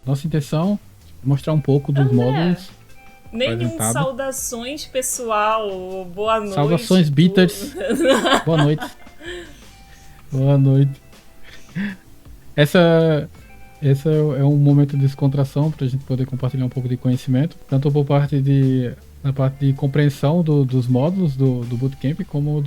Nossa intenção é mostrar um pouco dos André, módulos nenhum apresentados. saudações pessoal, boa noite, Saudações, tudo. Bitters. Boa noite. Boa noite. Essa, esse é um momento de descontração para a gente poder compartilhar um pouco de conhecimento, tanto por parte na parte de compreensão dos módulos do Bootcamp, como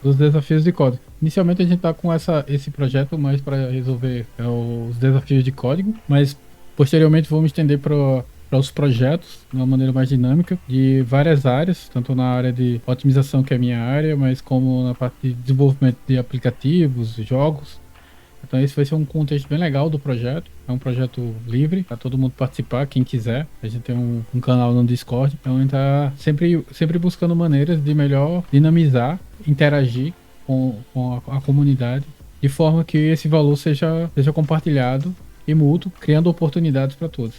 dos desafios de código. Inicialmente a gente está com esse projeto mais para resolver os desafios de código, mas posteriormente vamos estender para os projetos de uma maneira mais dinâmica, de várias áreas, tanto na área de otimização, que é a minha área, mas como na parte de desenvolvimento de aplicativos, jogos. Então esse vai ser um contexto bem legal do projeto. É um projeto livre para todo mundo participar, quem quiser. A gente tem um canal no Discord, então a gente está sempre buscando maneiras de melhor dinamizar, interagir com a comunidade, de forma que esse valor seja compartilhado e mútuo, criando oportunidades para todos.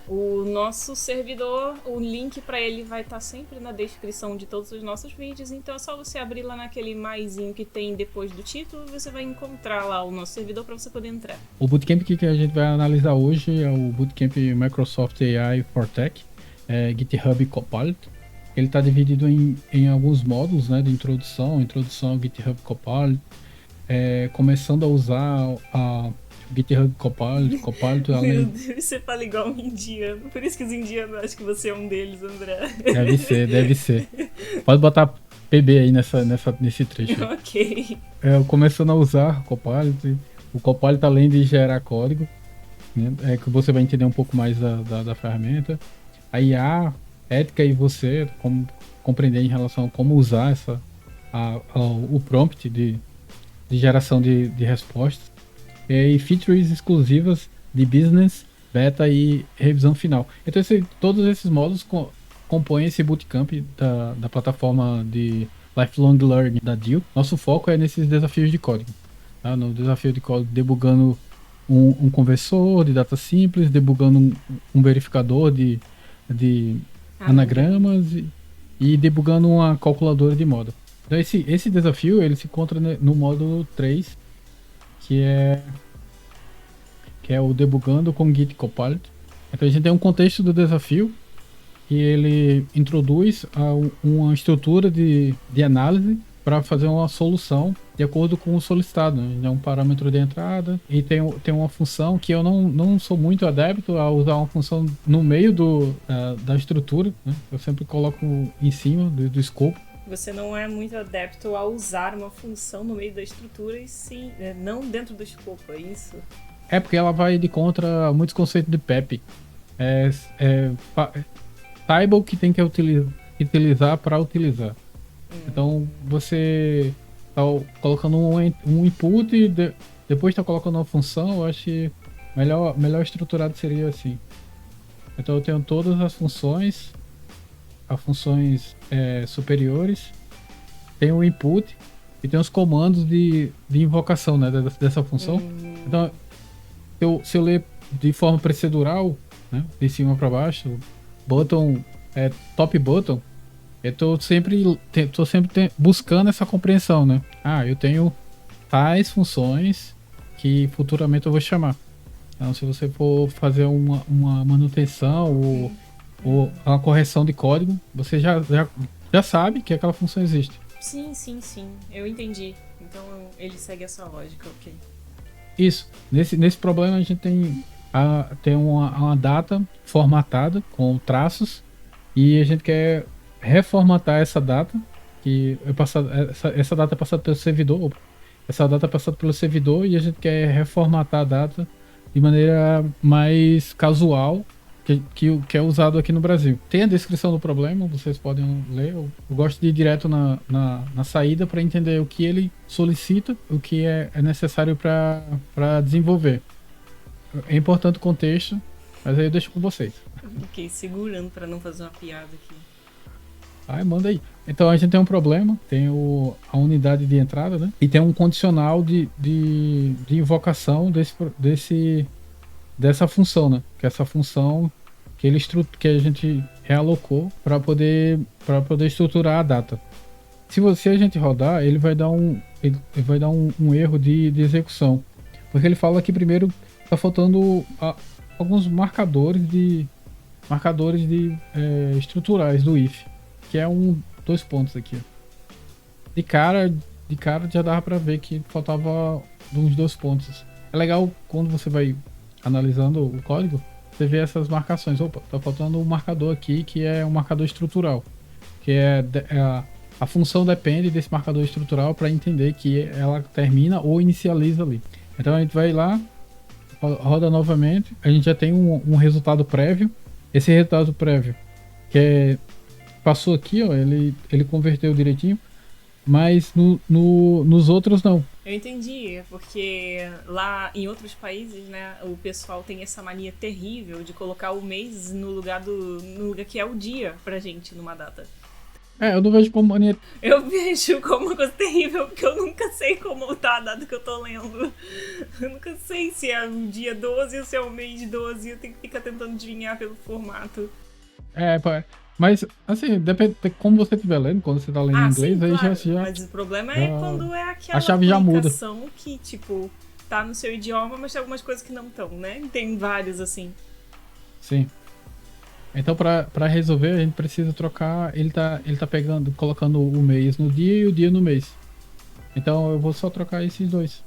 O nosso servidor, o link para ele vai estar sempre na descrição de todos os nossos vídeos, então é só você abrir lá naquele maisinho que tem depois do título, você vai encontrar lá o nosso servidor para você poder entrar. O Bootcamp que a gente vai analisar hoje é o Bootcamp Microsoft AI for Tech, GitHub Copilot. Ele está dividido em alguns módulos, né, de introdução ao GitHub Copilot, começando a usar a GitHub Copilot Meu além... Deus, você fala igual um indiano. Por isso que os indianos acham que você é um deles, André. Deve ser. Pode botar PB aí nesse trecho. Ok. Começando a usar o Copilot além de gerar código, né, que você vai entender um pouco mais da ferramenta. A IA, ética e você, como compreender em relação a como usar o prompt de geração de respostas. E features exclusivas de business, beta e revisão final. Então todos esses módulos compõem esse bootcamp da plataforma de Lifelong Learning da DIL. Nosso foco é nesses desafios de código. Tá? No desafio de código, debugando um conversor de data simples, debugando um verificador de anagramas e debugando uma calculadora de moda. Então esse desafio ele se encontra no módulo 3, que é o debugando com Git Copilot. Então a gente tem um contexto do desafio e ele introduz uma estrutura de análise para fazer uma solução de acordo com o solicitado, né? É um parâmetro de entrada e tem uma função que eu não sou muito adepto a usar uma função no meio da estrutura, né? Eu sempre coloco em cima do escopo. Você não é muito adepto a usar uma função no meio da estrutura e sim, não dentro do escopo, é isso? É porque ela vai de contra muitos conceitos de PEP. Saiba o que tem que utilizar para utilizar. Então você está colocando um input e depois está colocando uma função. Eu acho que melhor estruturado seria assim. Então eu tenho todas as funções superiores, tem o input e tem os comandos de invocação, né, dessa função. Então se eu ler de forma procedural, né, de cima para baixo, button, top button, eu tô sempre buscando essa compreensão, né? Eu tenho tais funções que futuramente eu vou chamar. Então se você for fazer uma manutenção ou uma correção de código, você já sabe que aquela função existe. Sim, eu entendi. Então ele segue essa lógica, ok. Isso. Nesse problema a gente tem uma data formatada com traços e a gente quer reformatar essa data, que essa data é passada pelo servidor. Essa data é passada pelo servidor e a gente quer reformatar a data de maneira mais casual, que é usado aqui no Brasil. Tem a descrição do problema, vocês podem ler. Eu gosto de ir direto na saída para entender o que ele solicita, o que é necessário para desenvolver. É importante o contexto, mas aí eu deixo com vocês. Fiquei segurando para não fazer uma piada aqui. Manda aí. Então a gente tem um problema, tem a unidade de entrada, né? E tem um condicional de invocação dessa função, né? Que é essa função que a gente realocou para poder estruturar a data. Se a gente rodar, ele vai dar um erro de execução, porque ele fala que primeiro está faltando alguns marcadores de estruturais do if, que é dois pontos aqui. De cara já dava pra ver que faltava uns 2 pontos. É legal quando você vai analisando o código, você vê essas marcações. Opa, tá faltando um marcador aqui que é um marcador estrutural, que a função depende desse marcador estrutural para entender que ela termina ou inicializa ali. Então a gente vai lá, roda novamente, a gente já tem um resultado prévio. Esse resultado prévio passou aqui, ó, ele converteu direitinho, mas nos outros não. Eu entendi, porque lá em outros países, né, o pessoal tem essa mania terrível de colocar o mês no lugar que é o dia pra gente numa data. Eu não vejo como mania. Eu vejo como uma coisa terrível, porque eu nunca sei como tá a data que eu tô lendo. Eu nunca sei se é o dia 12 ou se é o mês 12. Eu tenho que ficar tentando adivinhar pelo formato. Mas, assim, depende de como você estiver lendo, quando você tá lendo em inglês, sim, aí claro. já. Mas o problema é quando é aquela a chave já muda. que, tipo, tá no seu idioma, mas tem algumas coisas que não estão, né? Tem vários, assim. Sim. Então, pra resolver, a gente precisa trocar. Ele tá colocando o mês no dia e o dia no mês. Então, eu vou só trocar esses dois.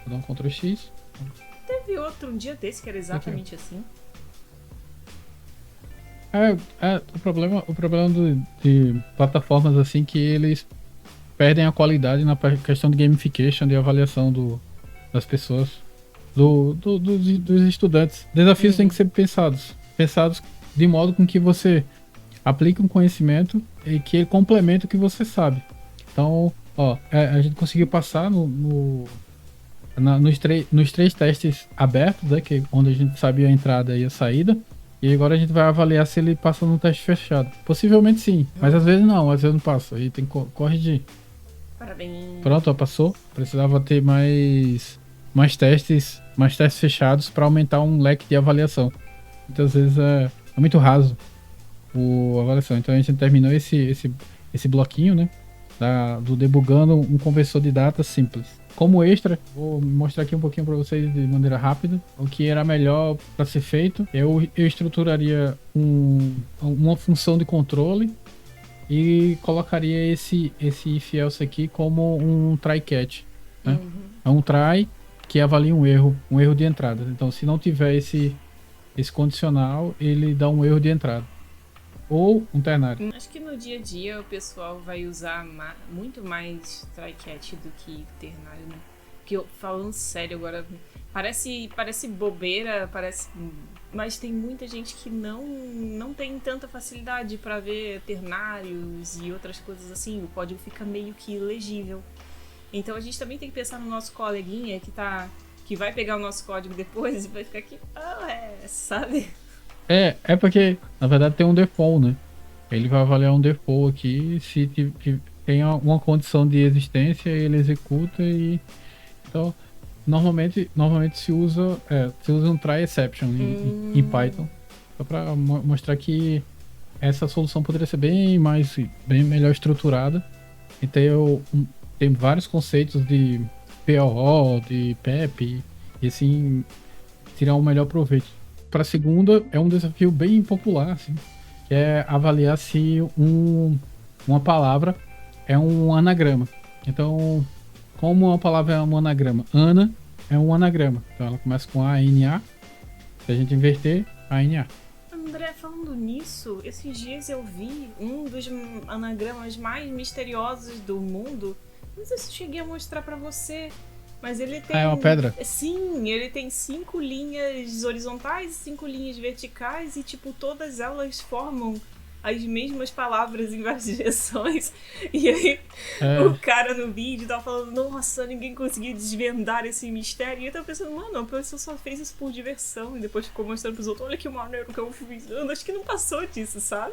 Vou dar um Ctrl X. Teve outro um dia desse que era exatamente assim. O problema de plataformas assim que eles perdem a qualidade na questão de gamification, de avaliação das pessoas, dos estudantes. Desafios têm que ser pensados de modo com que você aplique um conhecimento e que ele complemente o que você sabe. Então, a gente conseguiu passar nos três testes abertos, né, onde a gente sabia a entrada e a saída. E agora a gente vai avaliar se ele passa no teste fechado. Possivelmente sim, mas às vezes não passa. Aí tem que corrigir. Parabéns. Pronto, passou. Precisava ter mais testes fechados para aumentar um leque de avaliação. Muitas vezes é muito raso a avaliação. Então a gente terminou esse bloquinho, né? Do debugando um conversor de dados simples. Como extra, vou mostrar aqui um pouquinho para vocês de maneira rápida o que era melhor para ser feito. Eu estruturaria uma função de controle e colocaria esse if else aqui como um try catch, né? É um try que avalia um erro de entrada. Então, se não tiver esse condicional, ele dá um erro de entrada. Ou um ternário. Acho que no dia a dia o pessoal vai usar muito mais try catch do que ternário, né? Porque falando sério agora, parece bobeira, mas tem muita gente que não tem tanta facilidade para ver ternários e outras coisas assim. O código fica meio que ilegível. Então a gente também tem que pensar no nosso coleguinha que vai pegar o nosso código depois e vai ficar aqui, sabe? É porque, na verdade, tem um default, né? Ele vai avaliar um default aqui, se tem uma condição de existência, ele executa e... Então, normalmente se usa um try exception em Python, só para mostrar que essa solução poderia ser bem melhor estruturada. Então, tem vários conceitos de POO, de PEP, e assim, tirar um melhor proveito. Para a segunda, é um desafio bem popular, assim, que é avaliar se uma palavra é um anagrama. Então, como uma palavra é um anagrama? Ana é um anagrama. Então, ela começa com A-N-A. Se a gente inverter, A-N-A. André, falando nisso, esses dias eu vi um dos anagramas mais misteriosos do mundo. Não sei se eu cheguei a mostrar para você. Mas ele tem... É uma pedra? Sim, ele tem 5 linhas horizontais e 5 linhas verticais e, tipo, todas elas formam as mesmas palavras em várias direções. E aí o cara no vídeo tava falando, nossa, ninguém conseguia desvendar esse mistério. E eu tava pensando, mano, a pessoa só fez isso por diversão. E depois ficou mostrando pros outros, olha que maneiro que eu fiz. Eu acho que não passou disso, sabe?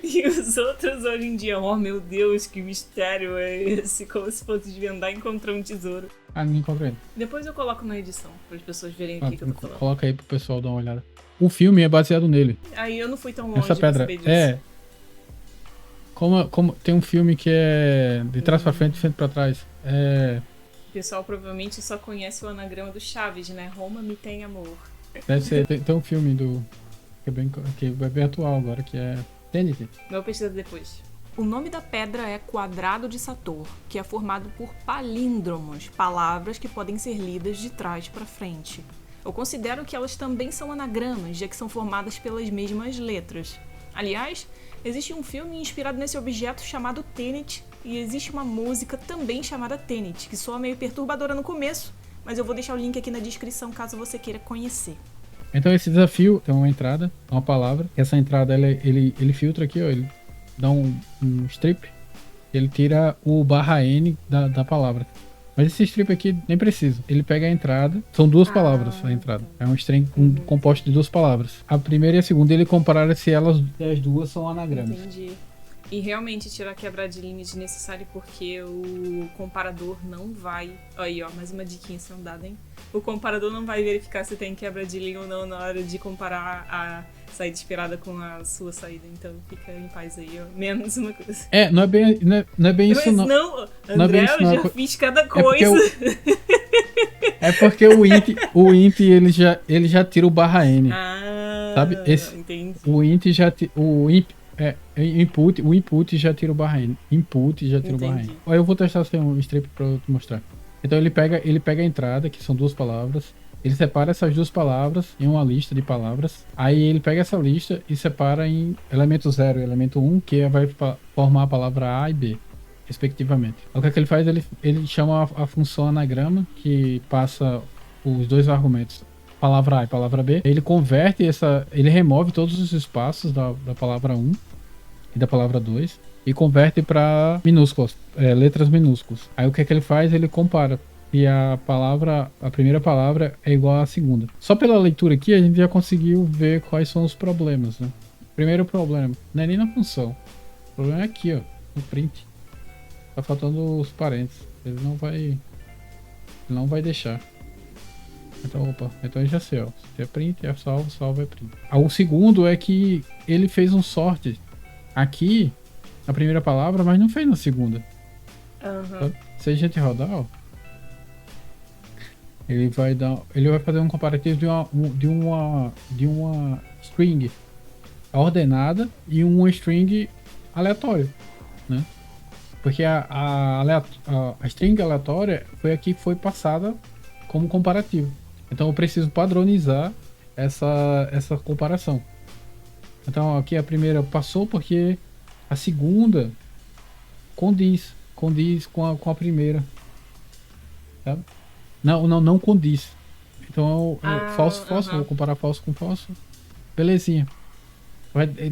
E os outros hoje em dia, meu Deus, que mistério é esse? Como se fosse desvendar e encontrar um tesouro. Não encontrei. Depois eu coloco na edição, para as pessoas verem o que eu tô falando. Coloca aí pro pessoal dar uma olhada. O filme é baseado nele. Aí eu não fui tão longe essa pedra pra saber disso. Como tem um filme que é de trás pra frente e frente pra trás. pessoal provavelmente só conhece o anagrama do Chaves, né? Roma me tem amor. Deve ser, tem um filme que é bem atual agora, que é Tenet. Vou pesquisar depois. O nome da pedra é quadrado de Sator, que é formado por palíndromos, palavras que podem ser lidas de trás para frente. Eu considero que elas também são anagramas, já que são formadas pelas mesmas letras. Aliás, existe um filme inspirado nesse objeto chamado Tenet, e existe uma música também chamada Tenet, que soa meio perturbadora no começo, mas eu vou deixar o link aqui na descrição caso você queira conhecer. Então esse desafio tem uma entrada, uma palavra. Essa entrada ele filtra aqui, ó, ele dá um strip, ele tira o /N da palavra. Mas esse strip aqui nem precisa. Ele pega a entrada, são duas palavras a entrada. É um string composto de duas palavras. A primeira e a segunda ele compara se as duas são anagramas. Entendi. E realmente tirar quebrar de linha desnecessário porque o comparador não vai... Aí, ó, mais uma diquinha sendo dada, hein? O comparador não vai verificar se tem quebra de linha ou não na hora de comparar a saída esperada com a sua saída. Então fica em paz aí, ó. Menos uma coisa. Não é bem isso, não. Mas não, André, eu já fiz cada coisa. É porque o int ele já tira o /N. Sabe? Entendi. O int já o input já tira o /N. Input já tira o /N. Aí eu vou testar sem um strip pra eu te mostrar. Então ele pega a entrada, que são duas palavras. Ele separa essas duas palavras em uma lista de palavras. Aí ele pega essa lista e separa em elemento 0 e elemento 1, que vai formar a palavra A e B, respectivamente. O que é que ele faz? Ele chama a função anagrama, que passa os dois argumentos, palavra A e palavra B. Ele converte ele remove todos os espaços da palavra 1 e da palavra 2 e converte para minúsculas, letras minúsculas. Aí o que é que ele faz? Ele compara. E a primeira palavra é igual à segunda. Só pela leitura aqui a gente já conseguiu ver quais são os problemas, né? Primeiro problema, não é nem na função. O problema é aqui, ó, no print. Tá faltando os parênteses. Ele não vai deixar. Então eu já sei, ó. Se é print, é salvo é print. O segundo é que ele fez um sort aqui na primeira palavra, mas não fez na segunda. Então, se a gente rodar, ó, ele vai fazer um comparativo de uma string ordenada e uma string aleatória, né? Porque a string aleatória foi a que foi passada como comparativo. Então eu preciso padronizar essa comparação. Então aqui a primeira passou porque a segunda condiz com a primeira, sabe? Não condiz. Então falso, vou comparar falso com falso. Belezinha.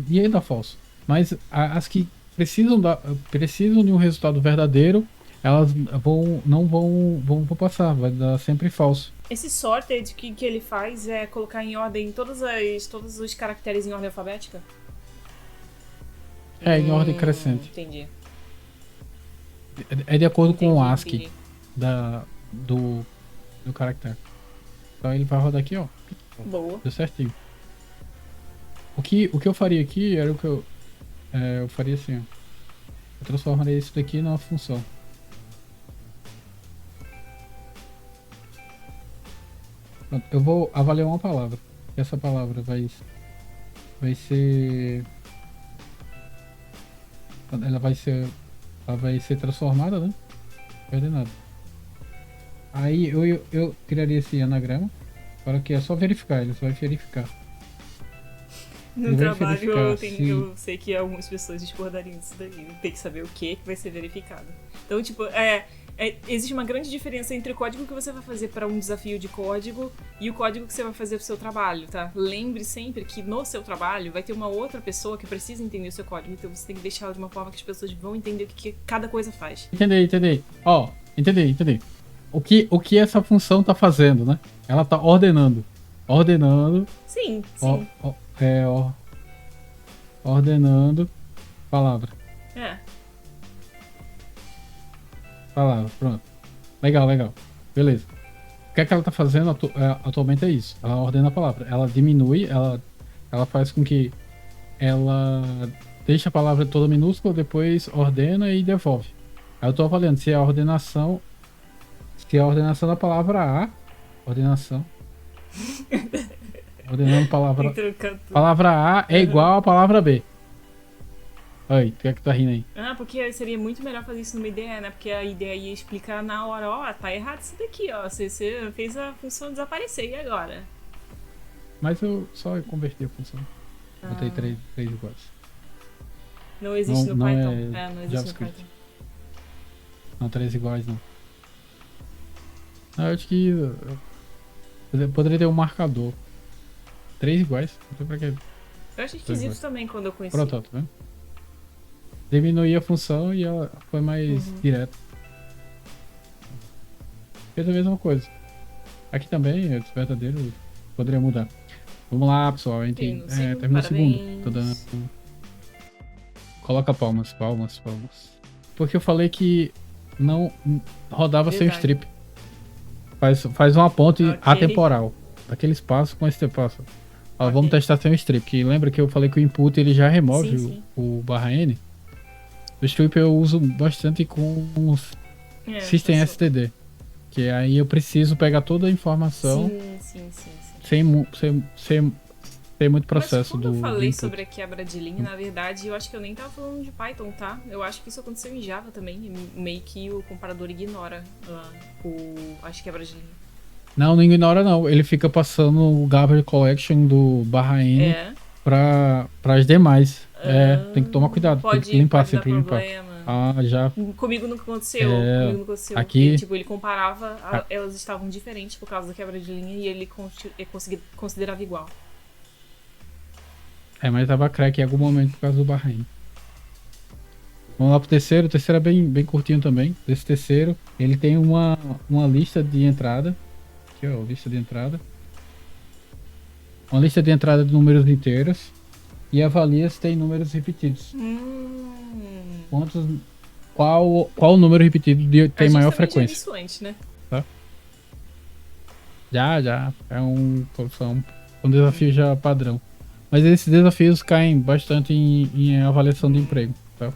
E aí dá falso. Mas as que precisam de um resultado verdadeiro, elas não vão passar, vai dar sempre falso. Esse sorted que ele faz é colocar em ordem todos os caracteres em ordem alfabética? Em ordem crescente. Entendi. É de acordo com o ASCII do caractere. Então ele vai rodar aqui, ó. Boa. Deu certinho. O que eu faria aqui era o que eu faria assim, ó. Eu transformaria isso daqui numa função. Pronto, eu vou avaliar uma palavra. Essa palavra vai ser... Ela vai ser transformada, né? Não perde nada. Aí eu criaria esse anagrama. Para que é só verificar, ele só vai verificar. No trabalho eu sei que algumas pessoas discordariam disso daí. Tem que saber o que vai ser verificado. Então, tipo, existe uma grande diferença entre o código que você vai fazer para um desafio de código e o código que você vai fazer pro seu trabalho, tá? Lembre sempre que no seu trabalho vai ter uma outra pessoa que precisa entender o seu código. Então você tem que deixar de uma forma que as pessoas vão entender o que cada coisa faz. Entendi. Ó, entendi. O que essa função tá fazendo, né? Ela tá ordenando. Sim. Ordenando palavra. Palavra, pronto. Legal. Beleza. O que é que ela tá fazendo atualmente é isso. Ela ordena a palavra. Ela diminui, ela faz com que ela deixa a palavra toda minúscula, depois ordena e devolve. Aí eu tô avaliando se a ordenação Se a ordenação da palavra A, ordenando palavra A é igual a palavra B. Oi, o que é que tá rindo aí? Porque seria muito melhor fazer isso numa IDE, né? Porque a IDE ia explicar na hora, ó, tá errado isso daqui, ó. Você fez a função desaparecer, e agora? Mas eu só converti a função. Botei três iguais. Não existe no não Python. É Não existe JavaScript. no Python. Não, 3 iguais não. Eu acho que eu poderia ter um marcador. 3 iguais. Não sei pra quê. Eu achei esquisito também quando eu conheci. Pronto, tá vendo? Diminuí a função e ela foi mais direta. Fez a mesma coisa. Aqui também, é verdadeiro, poderia mudar. Vamos lá, pessoal. A gente terminou o segundo. Tô dando... Coloca palmas. Porque eu falei que não rodava sem o strip. Faz uma ponte atemporal. Daquele espaço com esse espaço. Ó, vamos testar sem o strip. Que lembra que eu falei que o input ele já remove o /n? O strip eu uso bastante com System STD. Que aí eu preciso pegar toda a informação sem muito processo. Mas quando eu falei sobre a quebra de linha, na verdade, eu acho que eu nem tava falando de Python, tá? Eu acho que isso aconteceu em Java também. Meio que o comparador ignora as quebras de linha. Não ignora não. Ele fica passando o garbage collection do /n para as demais. Tem que tomar cuidado. Tem que limpar, sempre limpar. Já. Comigo nunca aconteceu. Aqui, porque, ele comparava, elas estavam diferentes por causa da quebra de linha e ele considerava igual. Mas tava crack em algum momento por causa do /n. Vamos lá pro terceiro. O terceiro é bem curtinho também. Esse terceiro, ele tem uma lista de entrada. Aqui, ó, lista de entrada. Uma lista de entrada de números inteiros. E avalia se tem números repetidos. Qual número repetido tem maior frequência? Isso antes, né? Tá? Já. É um desafio já padrão. Mas esses desafios caem bastante em avaliação de emprego, tá?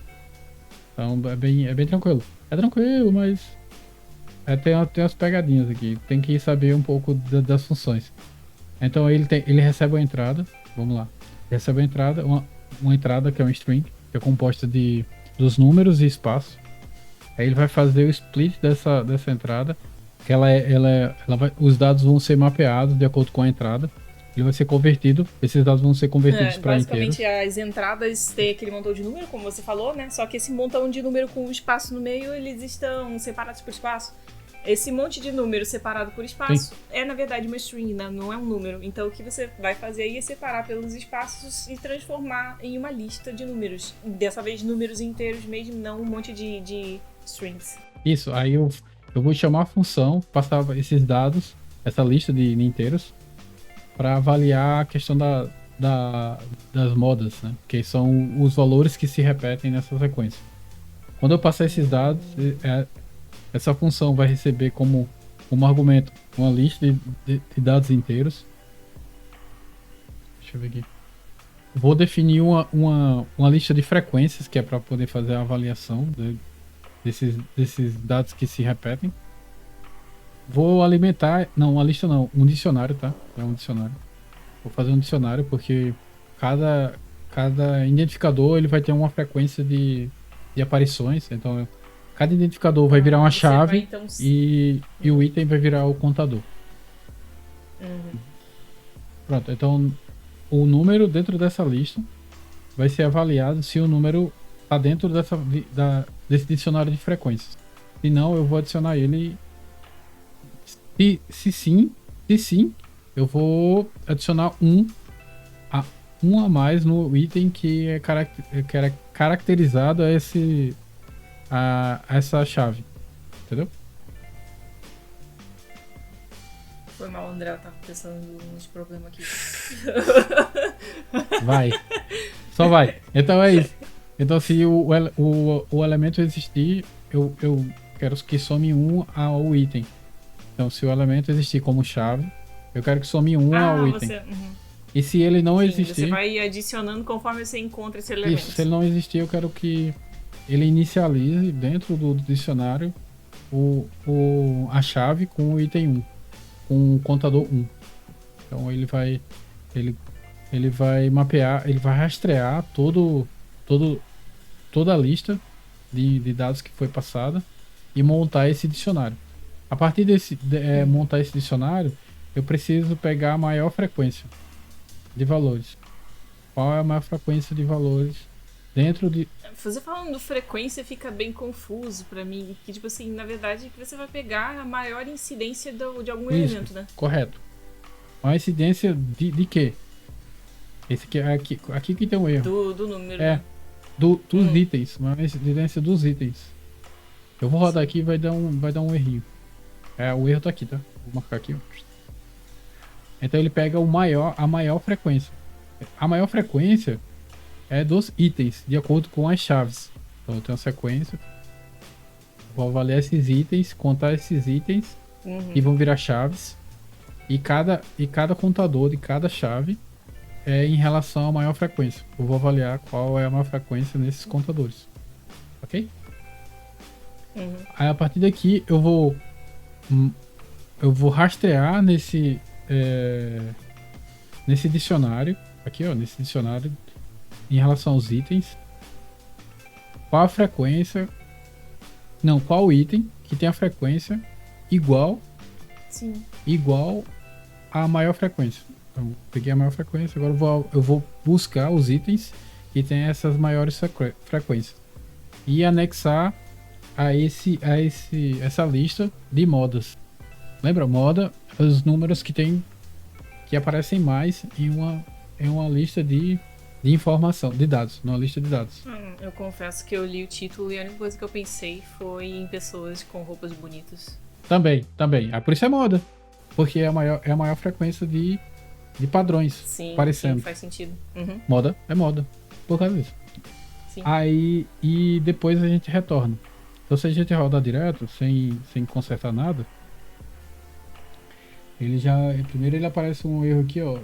Então é bem tranquilo. É tranquilo, mas tem umas pegadinhas aqui. Tem que saber um pouco das funções. Então ele recebe uma entrada. Vamos lá. Recebe uma entrada, uma entrada que é um string, que é composta dos números e espaço. Aí ele vai fazer o split dessa entrada. Que os dados vão ser mapeados de acordo com a entrada. Ele vai ser convertido, esses dados vão ser convertidos para inteiros. Basicamente, as entradas têm aquele montão de número, como você falou, né? Só que esse montão de número com o espaço no meio, eles estão separados por espaço. Esse monte de número separado por espaço é, na verdade, uma string, né? Não é um número. Então, o que você vai fazer aí é separar pelos espaços e transformar em uma lista de números. Dessa vez, números inteiros mesmo, não um monte de strings. Isso, aí eu vou chamar a função, passar esses dados, essa lista de inteiros, para avaliar a questão das modas, né? Que são os valores que se repetem nessa sequência. Quando eu passar esses dados, essa função vai receber como argumento uma lista de dados inteiros. Deixa eu ver aqui. Vou definir uma lista de frequências, que é para poder fazer a avaliação desses dados que se repetem. Vou alimentar... Não, uma lista não. Um dicionário, tá? É um dicionário. Vou fazer um dicionário porque cada identificador ele vai ter uma frequência de aparições. Então, cada identificador vai virar uma chave e o item vai virar o contador. Pronto. Então, o número dentro dessa lista vai ser avaliado se o número está dentro desse dicionário de frequências. Se não, eu vou adicionar ele... Se sim, eu vou adicionar um a mais no item que é caracterizado a essa chave. Entendeu? Foi mal, André, eu tava pensando nos problemas aqui. Vai. Só vai. Então é isso. Então se o elemento existir, eu quero que some 1 ao item. Então, se o elemento existir como chave, eu quero que some 1 ao item. E se ele não existir... Você vai adicionando conforme você encontra esse elemento. Isso, se ele não existir, eu quero que ele inicialize dentro do dicionário a chave com o item 1, com o contador 1. Então ele vai mapear, ele vai rastrear toda a lista de dados que foi passada e montar esse dicionário. A partir montar esse dicionário, eu preciso pegar a maior frequência de valores. Qual é a maior frequência de valores dentro de... Você falando frequência fica bem confuso pra mim. Que, tipo assim, na verdade, que você vai pegar a maior incidência de algum elemento, né? Correto. A incidência de quê? Esse aqui que tem um erro. Do número. É. Dos itens. Uma incidência dos itens. Eu vou rodar aqui e vai dar um errinho. O erro tá aqui, tá? Vou marcar aqui. Então ele pega a maior frequência. A maior frequência é dos itens, de acordo com as chaves. Então eu tenho a sequência. Vou avaliar esses itens, contar esses itens que vão virar chaves. E cada contador de cada chave é em relação à maior frequência. Eu vou avaliar qual é a maior frequência nesses contadores. Ok? Aí a partir daqui eu vou rastrear nesse dicionário. Aqui, ó, nesse dicionário, em relação aos itens, qual a frequência, qual o item que tem a frequência igual à maior frequência. Então, peguei a maior frequência, agora eu vou buscar os itens que tem essas maiores frequências e anexar a essa lista de modas. Lembra? Moda é os números que aparecem mais em uma lista de informação, de dados, numa lista de dados. Eu confesso que eu li o título e a única coisa que eu pensei foi em pessoas com roupas bonitas. Também. Por isso é moda. Porque é a maior frequência de padrões. Sim, parecendo. Sim, faz sentido. Moda é moda. Por causa disso. Sim. Aí, e depois a gente retorna. Então se a gente rodar direto, sem consertar nada, primeiro ele aparece um erro aqui, ó,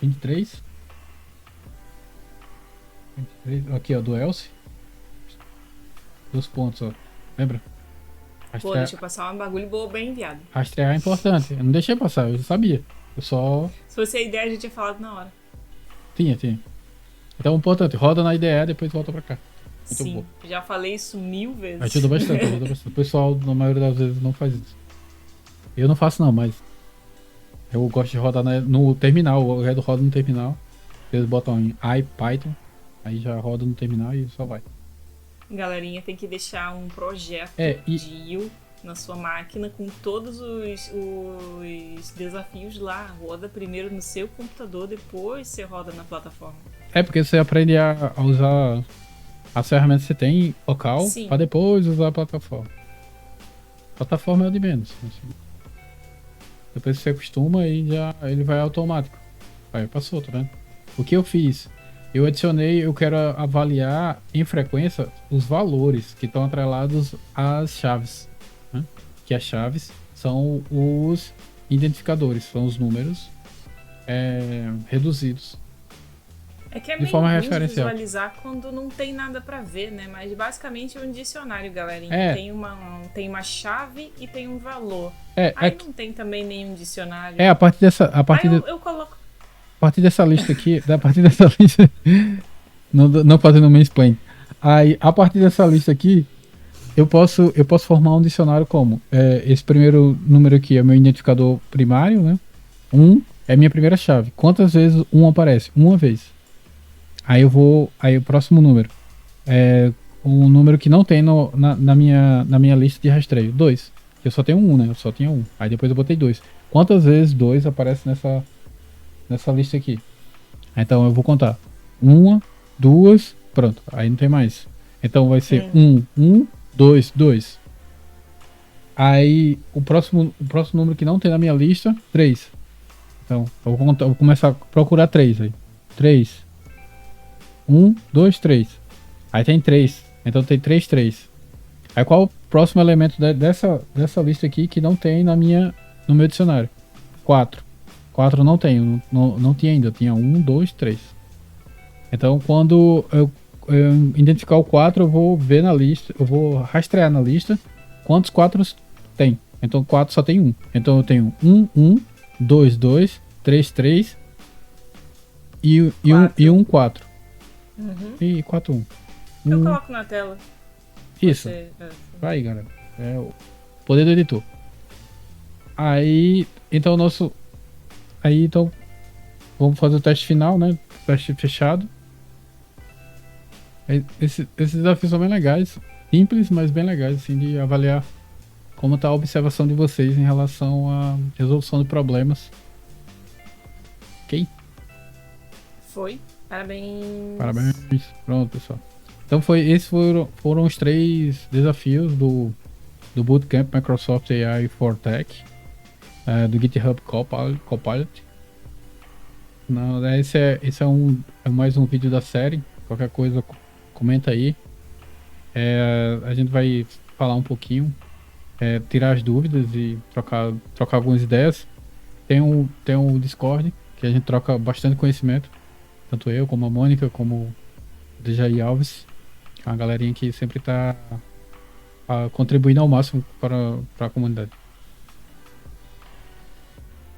23. Aqui, ó, do else. 2 pontos, ó. Lembra? Pô, deixa eu passar um bagulho bem enviado. Rastrear é importante. Eu não deixei passar, eu já sabia. Eu só... Se fosse a ideia, a gente tinha falado na hora. Tinha. Então, importante, roda na IDE, depois volta pra cá. Muito Sim, bom. Já falei isso 1000 vezes. Ajuda bastante. O pessoal, na maioria das vezes, não faz isso. Eu não faço não, mas... Eu gosto de rodar no terminal. O Redo roda no terminal. Eles botam em IPython. Aí já roda no terminal e só vai. Galerinha, tem que deixar um projeto de IO na sua máquina com todos os desafios lá. Roda primeiro no seu computador, depois você roda na plataforma. Porque você aprende a usar as ferramentas que você tem local para depois usar a plataforma. A plataforma é o de menos. Assim. Depois você acostuma e já ele vai automático. Aí passou, tá vendo? O que eu fiz? Eu quero avaliar em frequência os valores que estão atrelados às chaves. Né? Que as chaves são os identificadores, são os números reduzidos. Que é meio ruim visualizar quando não tem nada pra ver, né? Mas basicamente é um dicionário, galerinha. Tem uma chave e tem um valor. Aí não tem também nenhum dicionário. A partir dessa... eu coloco... A partir dessa lista aqui, não fazendo mansplain. Aí, a partir dessa lista aqui, eu posso formar um dicionário como? Esse primeiro número aqui é meu identificador primário, né? 1 é minha primeira chave. Quantas vezes 1 aparece? Uma vez. Aí o próximo número é um número que não tem na minha lista de rastreio. 2. Eu só tenho 1, né? Eu só tinha 1. Aí depois eu botei 2. Quantas vezes 2 aparece nessa lista aqui? Então eu vou contar. 1, 2, pronto. Aí não tem mais. Então vai ser 1, 2, 2. Aí o próximo número que não tem na minha lista, 3. Então eu vou começar a procurar 3 aí. 3. 1, 2, 3. Aí tem 3. Então tem 3, 3. Aí qual o próximo elemento dessa lista aqui que não tem no meu dicionário? 4. 4 não tenho. Não tinha ainda. Tinha 1, 2, 3. Então quando eu identificar o 4, eu vou ver na lista. Eu vou rastrear na lista quantos 4 Tem. Então 4 só tem 1. Então eu tenho 1, 2, 2, 3, 3 e 1, 4. E 4, 1. Eu coloco na tela. Isso. Vai, galera. É o poder do editor. Aí, então então vamos fazer o teste final, né? Teste fechado. Esses desafios são bem legais, simples, mas bem legais, assim, de avaliar como está a observação de vocês em relação à resolução de problemas. Ok? Foi. Parabéns. Parabéns. Pronto, pessoal. Então esses foram os 3 desafios do Bootcamp Microsoft AI for Tech, do GitHub Copilot. Não, esse é mais um vídeo da série. Qualquer coisa, comenta aí. A gente vai falar um pouquinho, tirar as dúvidas e trocar algumas ideias. Tem um Discord que a gente troca bastante conhecimento. Tanto eu, como a Mônica, como o Dejaí Alves. É uma galerinha que sempre está contribuindo ao máximo para a comunidade.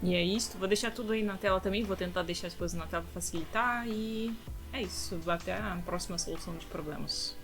E é isso. Vou deixar tudo aí na tela também. Vou tentar deixar as coisas na tela para facilitar. E é isso. Até a próxima solução de problemas.